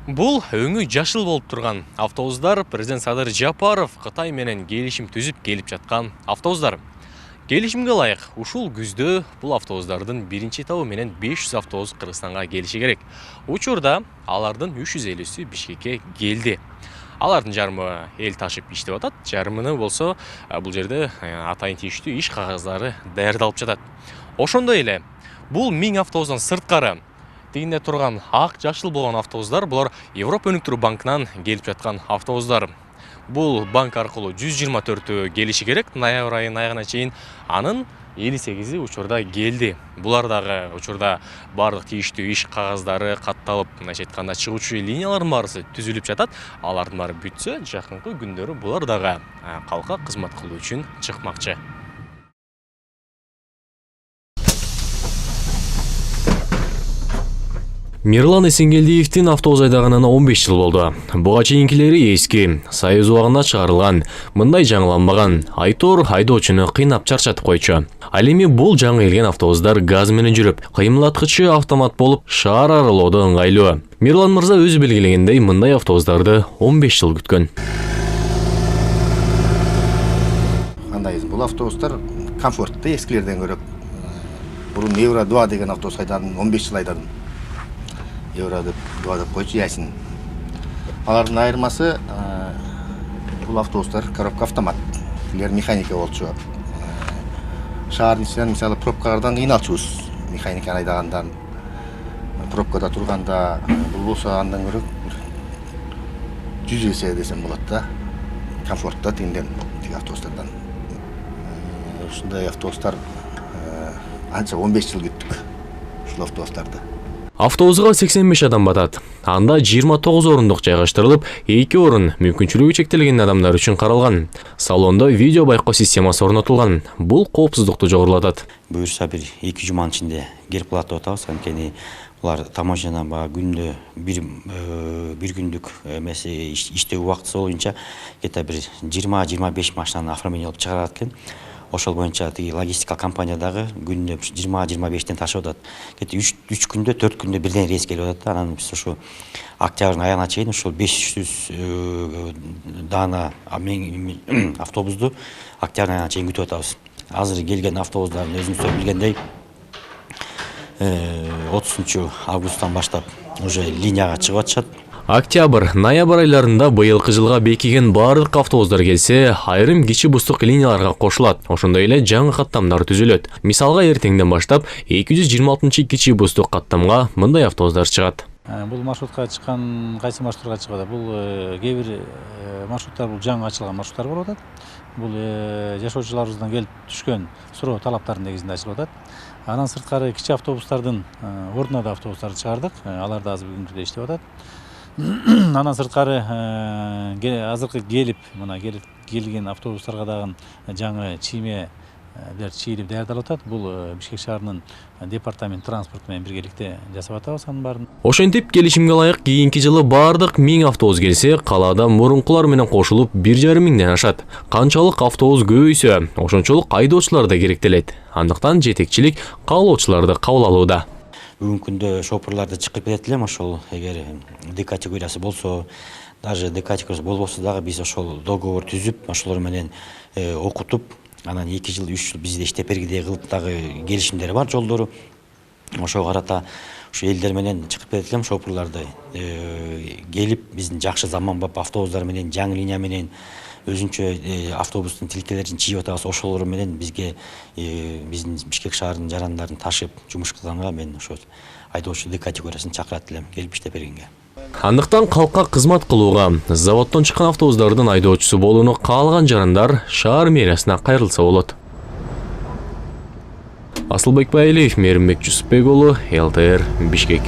Бул өңү жашыл болуп турган автобустар президент Садыр Жапаров Кытай менен келишим түзүп келип жаткан автобустар. Келишимге ылайык ушул күздө бул автобустардын биринчи этабы менен 500 автобус Кыргызстанга келиши керек. Учурда алардын 350-сі Бишкекке келди. Алардын жарымы эл ташып иштеп атат, жарымыны болсо бул жерде атайын тийиштүү иш кагаздары даярдалып жатат. Ошондой эле бул 1000 автобустан сырткары тигинде турган ак жашыл болгон автобустар булар Европа өнүктүрүү банкынан келип жаткан автобустар. Бул банк аркылуу 124 келиши керек ноябрь айынын аягына чейин. Анын 58 учурда келди. Булар дагы учурда бардык тийиштүү иш кагаздары катталып, мындайча айтканда чыгуучу линиялардын баары түзүлүп жатат. Алардын баары бүтсө, жакынкы күндөрү булар дагы калкка кызмат кылуу үчүн чыкмакчы. Мирлан Эсенгелдиевдин автобус айдаганына 15 жыл болду. Буга чейинкилери эски, Союз убагында чыгарылган, мындай жаңыланбаган, айтор айдоочуну кыйнап чарчатып койчу. Ал эми бул жаңы келген автобустар газ менен жүрүп, кыймылдаткычы автомат болуп, шаар аралоодо ыңгайлуу. Мирлан мырза өзү белгилегендей, мындай автобустарды 15 жыл күткөн. Кандай бул автобустар комфорттуу, эскилерден көрө. Бурун Евро 2 деген автобус айдадым, 15 жыл айдадым. Евро 2 деп койчу ясин. Алардын айырмасы бул автобустар коробка автомат. Булар механика болчу. Шаардын ичинен мисалы пробкалардан кыйналчубуз. Механика айдагандан пробкада турганда бул болсо андан көрө 100 эсе десем болот да. Комфорттуу тиңден тиги автобустардан. Ушундай автобустар анча 15 жыл күттүк. Ушул автобустарды. Автобусга 85 адам батат. Анда 29 орундук жайгаштырылып, 2 орун мүмкүнчүлүгү чектелген адамдар үчүн каралган. Салондо видео байкоо системасы орнотулган. Бул коопсуздукту жогорулатат. Буюрса бир 2 жуманын ичинде келип калат деп атабыз. Анткени булар таможнядан күндө бир күндүк эмеси иштөө убактысы боюнча где-то бир 20-25 машинаны оформление кылып чыгарат экен. Ошол боюнча тиги логистика компания дагы күнүнө 20-25тен ташып атат. Кетти 3 күндө 4 күндө бирден рейс келип атат. Анан биз ушу октябрдын аягына чейин ушул 500 дана автобусту октябрдын аягына чейин күтүп атабыз. Азыр келген автобустардын өзүңүздөр билгендей 30 августтан баштап уже линияга чыгып атышат. Октябрь, ноябрь айларында быйылкы жылга бекиген бардык автобустар келсе, айрым кичи бустук линияларга кошулат. Ошондой эле жаңы каттамдар түзүлөт. Мисалга эртеңден баштап 226-кичи бустук каттамга мындай автобустар чыгат. Бул маршрутка чыккан кайсы маршрутка чыгат? Бул кээ бир маршруттар бул жаңы ачылган маршруттар болуп атат. Бул жашоочуларыбыздан келип түшкөн суроо талаптардын негизинде ачылып атат. Анан сырткары кичи автобустардын ордуна да автобустарды чыгардык. Алар да азыр бүгүнкү иштеп атат. Анан сырткары азыркы келген автобустарга дагы жаңы чиймелер чийилип даярдалып атат. Бул Бишкек шаарынын департамент транспорт менен биргеликте жасап атабыз анын баарын. Ошентип келишимге ылайык кийинки жылы бардык 1000 автобус келсе, калаада мурункулар менен кошулуп 1,5 миңден ашат. Канчалык автобус көбөйсө, ошончолук айдоочулар да керектелет. Андыктан жетекчилик каалоочуларды кабыл алууда. Бүгүнкү күндө шопурларды чыгып кетет элем, ошол эгер Д категориясы болсо, даже Д категориясы болбосо дагы биз ошол договор түзүп, ошолор менен окутуп, анан 2 жыл, 3 жыл бизде иштеп бергидей кылып дагы келишимдер бар жолдору. Ошого карата ушу элдер менен чыгып кетет элем, шопурларды келип биздин жакшы заманбап автобустар менен, жаңы линия менен өзүнчө автобустун тилкелерин чийип атабыз. Ошолор менен бизге биздин Бишкек шаарынын жарандарын ташып жумуш кылганга мен ошо айдоочу Д категориясын чакырат элем, келип иштеп бергенге. Андыктан калкка кызмат кылууга, заводдон чыккан автобустардын айдоочусу болууну каалаган жарандар шаар мэриясына кайрылса болот. Асылбек Байлиев, Мээринбек Жусупбек уулу, ЛТР, Бишкек.